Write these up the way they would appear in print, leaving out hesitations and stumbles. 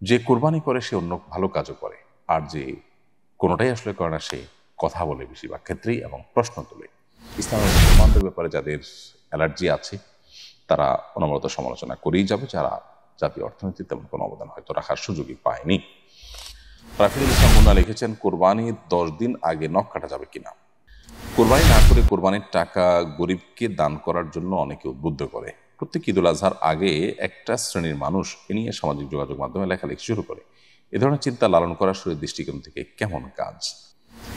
যে কোরবানি করে সে অন্য ভালো কাজও করে, আর যে কোনোটাই আসলে করে না সে কথা বলে বেশিরভাগ ক্ষেত্রেই এবং প্রশ্ন তোলে। ইসলামের মুসলমানদের ব্যাপারে যাদের অ্যালার্জি আছে তারা অনবরত সমালোচনা করেই যাবে, যারা জাতীয় অর্থনীতিতে তেমন কোনো অবদান হয়তো রাখার সুযোগই পায়নি। রাফিদুল ইসলাম মুন্না লিখেছেন, কোরবানির 10 দিন আগে নখ কাটা যাবে কিনা। কোরবানি না করে কোরবানির টাকা গরিবকে দান করার জন্য অনেকে উদ্বুদ্ধ করে। প্রত্যেক ঈদুল আজহার আগে একটা শ্রেণীর মানুষ এ নিয়ে সামাজিক যোগাযোগ মাধ্যমে লেখালেখি শুরু করে। এ ধরনের চিন্তা লালন করা শরীর দৃষ্টিকোণ থেকে কেমন কাজ?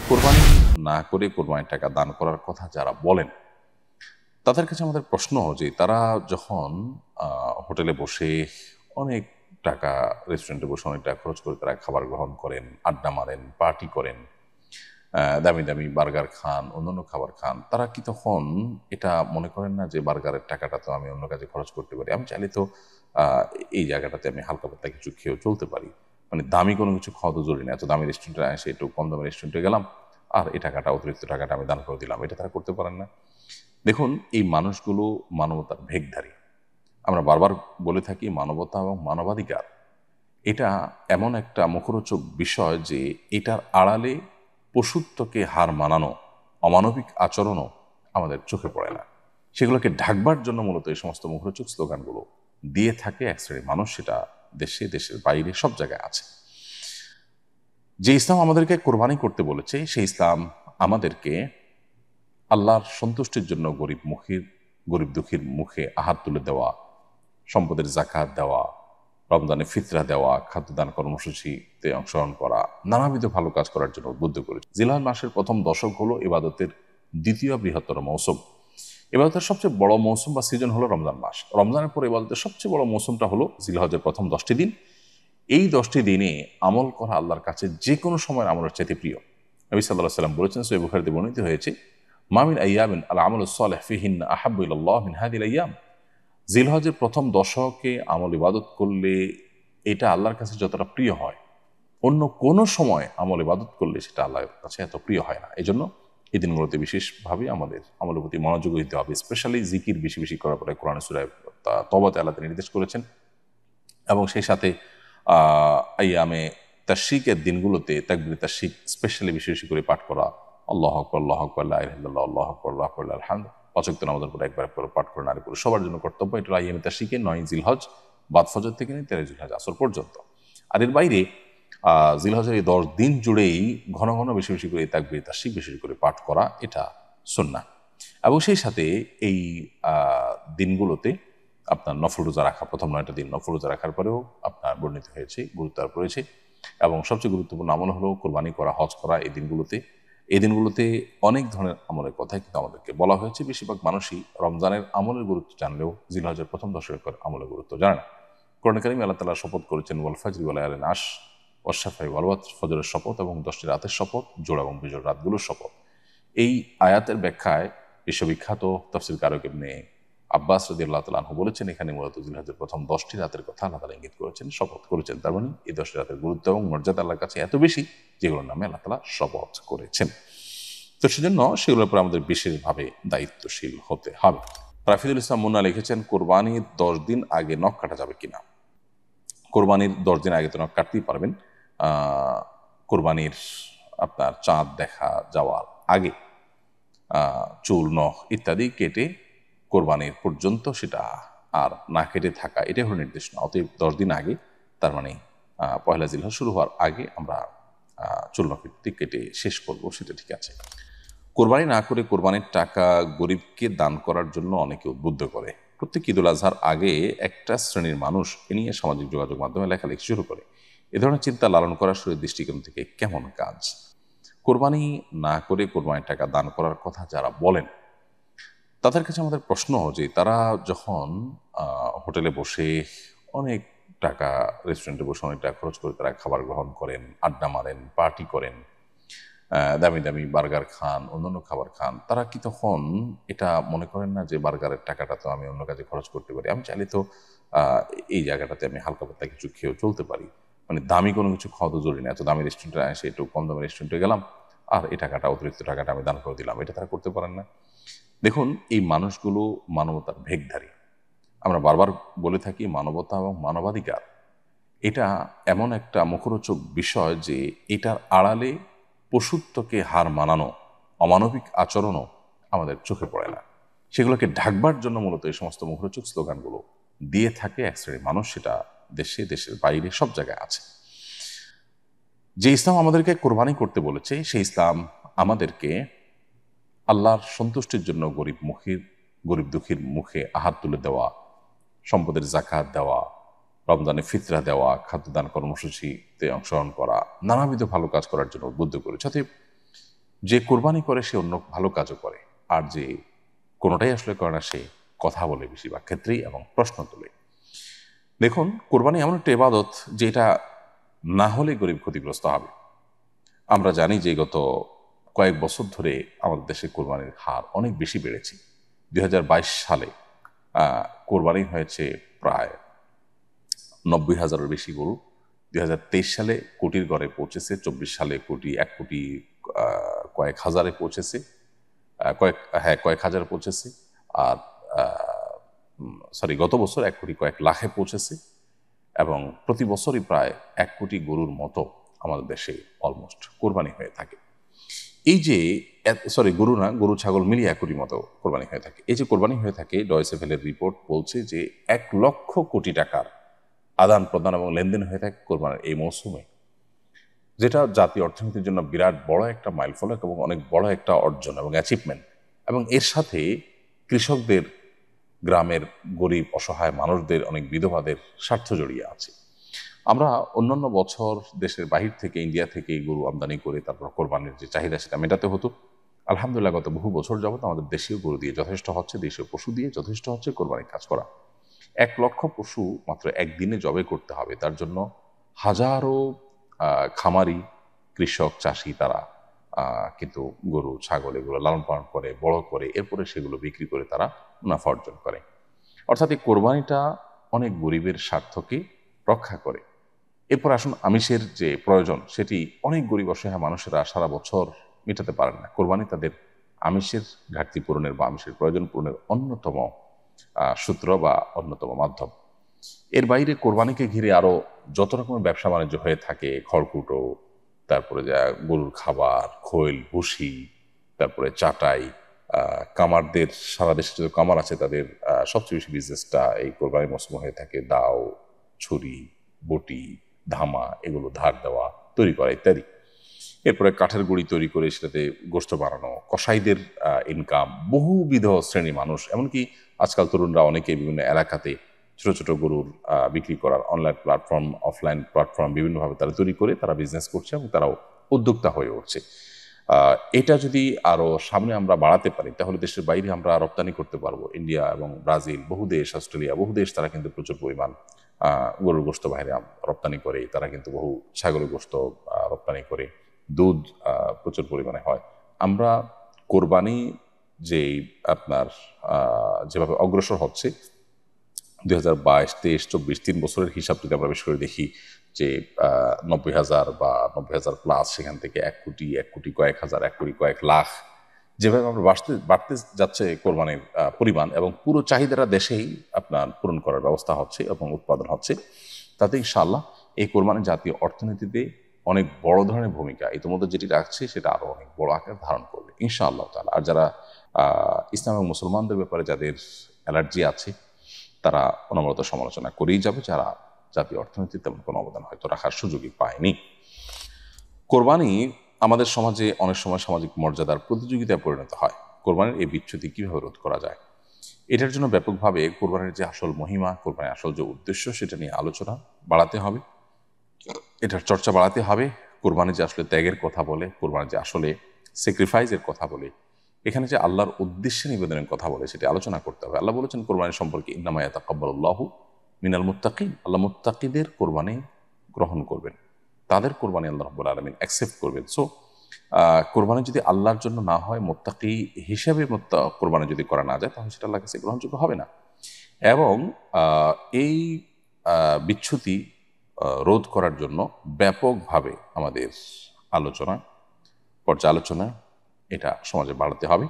কোরবানি না করে কোরবানির টাকা দান করার কথা যারা বলেন তাদের কাছে আমাদের প্রশ্ন যে তারা যখন হোটেলে বসে অনেক টাকা, রেস্টুরেন্টে বসে অনেক টাকা খরচ করে তারা খাবার গ্রহণ করেন, আড্ডা মারেন, পার্টি করেন, দামি দামি বার্গার খান, অন্যান্য খাবার খান, তারা কি তখন এটা মনে করেন না যে বার্গারের টাকাটা তো আমি অন্য কাজে খরচ করতে পারি, আমি চাইলে তো এই জায়গাটাতে আমি হালকা পাতলা কিছু খেয়েও চলতে পারি, মানে দামি কোনো কিছু খাওয়া তো জরুরি না, এত দামি রেস্টুরেন্টে এসে একটু কম দামি রেস্টুরেন্টে গেলাম আর এই টাকাটা, অতিরিক্ত টাকাটা আমি দান করে দিলাম, এটা তারা করতে পারেন না? দেখুন, এই মানুষগুলো মানবতার ভেগধারী। আমরা বারবার বলে থাকি মানবতা এবং মানবাধিকার এটা এমন একটা মুখরোচক বিষয় যে এটার আড়ালে পশুত্বকে হার মানানো অমানবিক আচরণও আমাদের চোখে পড়ে না। সেগুলোকে ঢাকবার জন্য মূলত এই সমস্ত মুখরোচক স্লোগানগুলো দিয়ে থাকে এক শ্রেণীর মানুষ, সেটা দেশে, দেশের বাইরে সব জায়গায় আছে। যে ইসলাম আমাদেরকে কোরবানি করতে বলেছে সেই ইসলাম আমাদেরকে আল্লাহর সন্তুষ্টির জন্য গরিব দুঃখীর মুখে আহার তুলে দেওয়া, সম্পদের জাকাত দেওয়া, রমজানে ফিতরা দেওয়া, খাদ্যদান কর্মসূচিতে অংশগ্রহণ করা, নানাবিধ ভালো কাজ করার জন্য উদ্বুদ্ধ করেছে। জিলহজ মাসের প্রথম দশক হলো ইবাদতের দ্বিতীয় বৃহত্তর মৌসুম। ইবাদতের সবচেয়ে বড় মৌসুম বা সিজন হলো রমজান মাস। রমজানের পর ইবাদতের সবচেয়ে বড় মৌসুমটা হলো জিলহজের প্রথম 10টি দিন। এই 10টি দিনে আমল করা আল্লাহর কাছে যে কোনো সময়ের আমলের চাইতে প্রিয়। নবী সাল্লাল্লাহু আলাইহি ওয়াসাল্লাম বলেছেন, সহিহ বুখারীতে বর্ণিত হয়েছে, মামিন আইয়ামিন আল আমলুস সালিহ ফিহিন্না আহাব্বু ইলাল্লাহ মিন হাদিল আইয়াম। জিলহজের প্রথম দশকে আমল ইবাদত করলে এটা আল্লাহর কাছে যতটা প্রিয় হয়, অন্য কোনো সময় আমল ইবাদত করলে সেটা আল্লাহর কাছে এত প্রিয় হয় না। এই জন্য এই দিনগুলোতে বিশেষভাবে আমাদের আমলের প্রতি মনোযোগ দিতে হবে। স্পেশালি জিকির বেশি বেশি করার পরে কোরআন সূরা তওবাতে আল্লাহ নির্দেশ করেছেন, এবং সেই সাথে আইয়ামে তাশরিকের দিনগুলোতে তাকবীর তাশরিক স্পেশালি বেশি বেশি করে পাঠ করা, আল্লাহু আকবার, আল্লাহু আকবার, লা ইলাহা ইল্লাল্লাহ, আল্লাহু আকবার, আল্লাহু আকবার, লিল হামদ, পাঁচ ওয়াক্ত নামাজের পরে একবার করে পাঠ করে নারী পুরুষ সবার জন্য কর্তব্য। এটা আইয়ামে তাশরিকে 9 জিলহজ বাদ ফজর থেকে নিয়ে 13 জিলহজ আসর পর্যন্ত। আর এর বাইরে জিলহজের এই 10 দিন জুড়েই ঘন ঘন বেশি বেশি করে তাকবীর তাশরিক বেশি বেশি করে পাঠ করা, এটা সুন্নাহ। এবং সেই সাথে এই দিনগুলোতে আপনার নফল রোজা রাখা, প্রথম 9টা দিন নফল রোজা রাখার পরেও আপনার বর্ণিত হয়েছে, গুরুত্ব আরোপ রয়েছে। এবং সবচেয়ে গুরুত্বপূর্ণ আমল হলো কোরবানি করা, হজ করা। এই দিনগুলোতে অনেক ধরনের আমলের কথাই কিন্তু আমাদেরকে বলা হয়েছে। বেশিরভাগ মানুষই রমজানের আমলের গুরুত্ব জানলেও জিলহজের প্রথম দশকের আমলের গুরুত্ব জানে না। কোরআনে কারিমে আল্লাহ তাআলা শপথ করেছেন, ওয়াল ফাজরি ওয়া লায়ালিন আশ, ওয়াশ শাফা'i ওয়াল ওয়াতর, ফজরের শপথ এবং 10টি রাতের শপথ, জোড় এবং বিজোড় রাতগুলোর শপথ। এই আয়াতের ব্যাখ্যায় বিশ্ববিখ্যাত তাফসীরকারক ইবনে আব্বাস রাদিয়াল্লাহু তাআলা আনহু বলেছেন, এখানে মূলত জিলহজের প্রথম 10টি রাতের কথা আল্লাহ তাআলা ইঙ্গিত করেছেন, শপথ করেছেন। তার মানে এই 10টি রাতের গুরুত্ব এবং মর্যাদা আল্লাহর কাছে এত বেশি যেগুলোর নামে আল্লাহ তাআলা শপথ করেছেন। তো সেজন্য সেগুলোর উপর আমাদের বিশেষভাবে দায়িত্বশীল হতে হবে। রাফিদুল ইসলাম মুন্না লিখেছেন, কোরবানির 10 দিন আগে নখ কাটা যাবে কিনা। কোরবানির 10 দিন আগে তো নখ কাটতেই পারবেন। কোরবানির আপনার চাঁদ দেখা যাওয়ার আগে চুল, নখ ইত্যাদি কেটে কোরবানির পর্যন্ত সেটা আর না কেটে থাকা, এটাই হলো নির্দেশ না। অতএব 10 দিন আগে, তার মানে পয়লা জিলহজ শুরু হওয়ার আগে আমরা চুল নখ ইত্যাদি কেটে শেষ করব, সেটা ঠিক আছে। কোরবানি না করে কোরবানির টাকা গরিবকে দান করার জন্য অনেকে উদ্বুদ্ধ করে। প্রত্যেক ঈদুল আজহার আগে একটা শ্রেণীর মানুষ এ নিয়ে সামাজিক যোগাযোগ মাধ্যমে লেখালেখি শুরু করে। এ ধরনের চিন্তা লালন করা শরীর দৃষ্টিকোণ থেকে কেমন কাজ? কোরবানি না করে কোরবানির টাকা দান করার কথা যারা বলেন তাদের কাছে আমাদের প্রশ্ন যে তারা যখন হোটেলে বসে অনেক টাকা, রেস্টুরেন্টে বসে অনেক টাকা খরচ করে তারা খাবার গ্রহণ করেন, আড্ডা মারেন, পার্টি করেন, দামি দামি বার্গার খান, অন্যান্য খাবার খান, তারা কি তখন এটা মনে করেন না যে বার্গারের টাকাটা তো আমি অন্য কাজে খরচ করতে পারি, আমি চাইলে তো এই জায়গাটাতে আমি হালকা পাতলা কিছু খেয়েও চলতে পারি, মানে দামি কোনো কিছু খাওয়া তো জরুরি না, এত দামি রেস্টুরেন্টে এসে একটু কম দামি রেস্টুরেন্টে গেলাম আর এই টাকাটা, অতিরিক্ত টাকাটা আমি দান করে দিলাম, এটা তারা করতে পারেন না? দেখুন, এই মানুষগুলো মানবতার ভেগধারী। আমরা বারবার বলে থাকি মানবতা এবং মানবাধিকার এটা এমন একটা মুখরোচক বিষয় যে এটার আড়ালে পশুত্বকে হার মানানো অমানবিক আচরণও আমাদের চোখে পড়ে না। সেগুলোকে ঢাকবার জন্য মূলত এই সমস্ত মুখরোচক স্লোগানগুলো দিয়ে থাকে এক শ্রেণীর মানুষ, সেটা দেশে, দেশের বাইরে, সব জায়গায় আছে। যে ইসলাম আমাদেরকে কোরবানি করতে বলেছে, সেই ইসলাম আমাদেরকে আল্লাহর সন্তুষ্টির জন্য গরিব দুঃখীর মুখে আহার তুলে দেওয়া, সম্পদের জাকাত দেওয়া, রমজানে ফিতরা দেওয়া, খাদ্যদান কর্মসূচিতে অংশগ্রহণ করা, নানাবিধ ভালো কাজ করার জন্য উদ্বুদ্ধ করেছে। অতএব যে কোরবানি করে সে অন্য ভালো কাজও করে, আর যে কোনোটাই আসলে করে না সে কথা বলে বেশিরভাগ ক্ষেত্রেই এবং প্রশ্ন তোলে। দেখুন, কোরবানি এমন একটা ইবাদত যেটা না হলে গরিব ক্ষতিগ্রস্ত হবে। আমরা জানি যে গত কয়েক বছর ধরে আমাদের দেশে কোরবানির হার অনেক বেশি বেড়েছে। 2022 সালে কোরবানি হয়েছে প্রায় 90,000-এর বেশি গরু। 2023 সালে কোটির ঘরে পৌঁছেছে। 24 সালে এক কোটি কয়েক হাজারে পৌঁছেছে, কয়েক হাজারে পৌঁছেছে। আর গত বছর 1 কোটি কয়েক লাখে পৌঁছেছে। এবং প্রতি বছরই প্রায় 1 কোটি গরুর মতো আমাদের দেশে অলমোস্ট কোরবানি হয়ে থাকে। এই যে গরু না, গরু ছাগল মিলিয়ে 1 কোটির মতো কোরবানি হয়ে থাকে। এই যে কোরবানি হয়ে থাকে, ডয়েচে ভেলের রিপোর্ট বলছে যে 1 লক্ষ কোটি টাকার আদান প্রদান এবং লেনদেন হয়ে থাকে কোরবানির এই মৌসুমে, যেটা জাতীয় অর্থনীতির জন্য বিরাট বড় একটা মাইলফলক এবং অনেক বড় একটা অর্জন এবং অ্যাচিভমেন্ট। এবং এর সাথে কৃষকদের, গ্রামের গরিব অসহায় মানুষদের, অনেক বিধবাদের স্বার্থ জড়িয়ে আছে। আমরা অন্যান্য বছর দেশের বাহির থেকে, ইন্ডিয়া থেকে গরু আমদানি করে তারপর কোরবানির যে চাহিদা সেটা মেটাতে হতো। আলহামদুলিল্লাহ গত বহু বছর যাবত আমাদের দেশীয় গরু দিয়ে যথেষ্ট হচ্ছে, দেশীয় পশু দিয়ে যথেষ্ট হচ্ছে কোরবানির কাজ করা। 1 লক্ষ পশু মাত্র একদিনে জবে করতে হবে, তার জন্য হাজারো খামারি, কৃষক, চাষি তারা কিন্তু গরু ছাগল এগুলো লালন পালন করে, বড় করে, এরপরে সেগুলো বিক্রি করে তারা মুনাফা অর্জন করে। অর্থাৎ এই কোরবানিটা অনেক গরিবের স্বার্থকে রক্ষা করে। এরপর আসুন, আমিষের যে প্রয়োজন সেটি অনেক গরিব অসহায় মানুষেরা সারা বছর মেটাতে পারেন না। কোরবানি তাদের আমিষের ঘাটতি পূরণের বা আমিষের প্রয়োজন পূরণের অন্যতম সূত্র বা অন্যতম মাধ্যম। এর বাইরে কোরবানিকে ঘিরে আরো যত রকমের ব্যবসা বাণিজ্য হয়ে থাকে, খড়কুটো, তারপরে যা গরুর খাবার, খৈল, ভুসি, তারপরে চাটাই, কামারদের, সারা দেশে যত কামার আছে তাদের সবচেয়ে বেশি বিজনেসটা এই কোরবানির মৌসুমে হয়ে থাকে। দাও, ছুরি, বটি, ধামা, এগুলো ধার দেওয়া, তৈরি করা ইত্যাদি। এরপরে কাঠের গুঁড়ি তৈরি করে সেটাতে গোশত বানানো, কসাইদের ইনকাম, বহুবিধ শ্রেণী মানুষ, এমনকি আজকাল তরুণরা অনেকে বিভিন্ন এলাকাতে ছোট ছোট গরুর বিক্রি করার অনলাইন প্ল্যাটফর্ম, অফলাইন প্ল্যাটফর্ম বিভিন্নভাবে তারা তৈরি করে তারা বিজনেস করছে এবং তারাও উদ্যোক্তা হয়ে উঠছে। এটা যদি আরো সামনে আমরা বাড়াতে পারি তাহলে দেশের বাইরে আমরা রপ্তানি করতে পারবো। ইন্ডিয়া এবং ব্রাজিল, বহু দেশ, অস্ট্রেলিয়া, বহু দেশ তারা কিন্তু প্রচুর পরিমাণ গরুর গোশত বাইরে রপ্তানি করে। তারা কিন্তু বহু ছাগলের গোশত রপ্তানি করে। দুধ প্রচুর পরিমাণে হয়। আমরা কোরবানি যেই আপনার যেভাবে অগ্রসর হচ্ছে 2022, 23, 24, 3 বছরের হিসাব যদি আমরা বেশ করে দেখি যে 90,000 বা 90,000 প্লাস, সেখান থেকে 1 কোটি, 1 কোটি কয়েক হাজার, 1 কোটি কয়েক লাখ, যেভাবে আমরা বাড়তে যাচ্ছে কোরবানির পরিমাণ এবং পুরো চাহিদাটা দেশেই আপনার পূরণ করার ব্যবস্থা হচ্ছে এবং উৎপাদন হচ্ছে, তাতে ইনশাআল্লাহ এই কোরবানি জাতীয় অর্থনীতিতে অনেক বড় ধরনের ভূমিকা ইতিমধ্যে যেটি রাখছে সেটা আরো অনেক বড় আকার ধারণ করবে ইনশাআল্লাহ তাআলা। আর যারা ইসলাম এবং মুসলমানদের ব্যাপারে যাদের অ্যালার্জি আছে তারা অনবরত সমালোচনা করেই যাবে, যারা জাতীয় অর্থনীতিতে তেমন কোনো অবদান হয়তো রাখার সুযোগই পায়নি। কোরবানি আমাদের সমাজে অনেক সময় সামাজিক মর্যাদার প্রতিযোগিতায় পরিণত হয়। কোরবানির এই বিচ্যুতি কিভাবে রোধ করা যায়, এটার জন্য ব্যাপকভাবে কোরবানির যে আসল মহিমা, কোরবানির আসল যে উদ্দেশ্য, সেটা নিয়ে আলোচনা বাড়াতে হবে, এটার চর্চা বাড়াতে হবে। কোরবানি যে আসলে ত্যাগের কথা বলে, কোরবানি যে আসলে স্যাক্রিফাইসের কথা বলে, এখানে যে আল্লাহর উদ্দেশ্যে নিবেদনের কথা বলে, সেটা আলোচনা করতে হবে। আল্লাহ বলেছেন কোরবানি সম্পর্কে, ইন্নামা ইয়াতাকাব্বালুল্লাহু মিনাল মুত্তাকিন, আল্লাহ মুত্তাকিদের কোরবানি গ্রহণ করবেন, তাদের কোরবানি আল্লাহ রাব্বুল আলামিন অ্যাকসেপ্ট করবেন। সো কোরবানি যদি আল্লাহর জন্য না হয়, মুত্তাকি হিসেবে কোরবানি যদি করা না যায়, তাহলে সেটা আল্লাহর কাছে গ্রহণযোগ্য হবে না। এবং এই বিচ্যুতি রোধ করার জন্য ব্যাপকভাবে আমাদের পর্যালোচনা এটা সমাজে বাড়াতে হবে।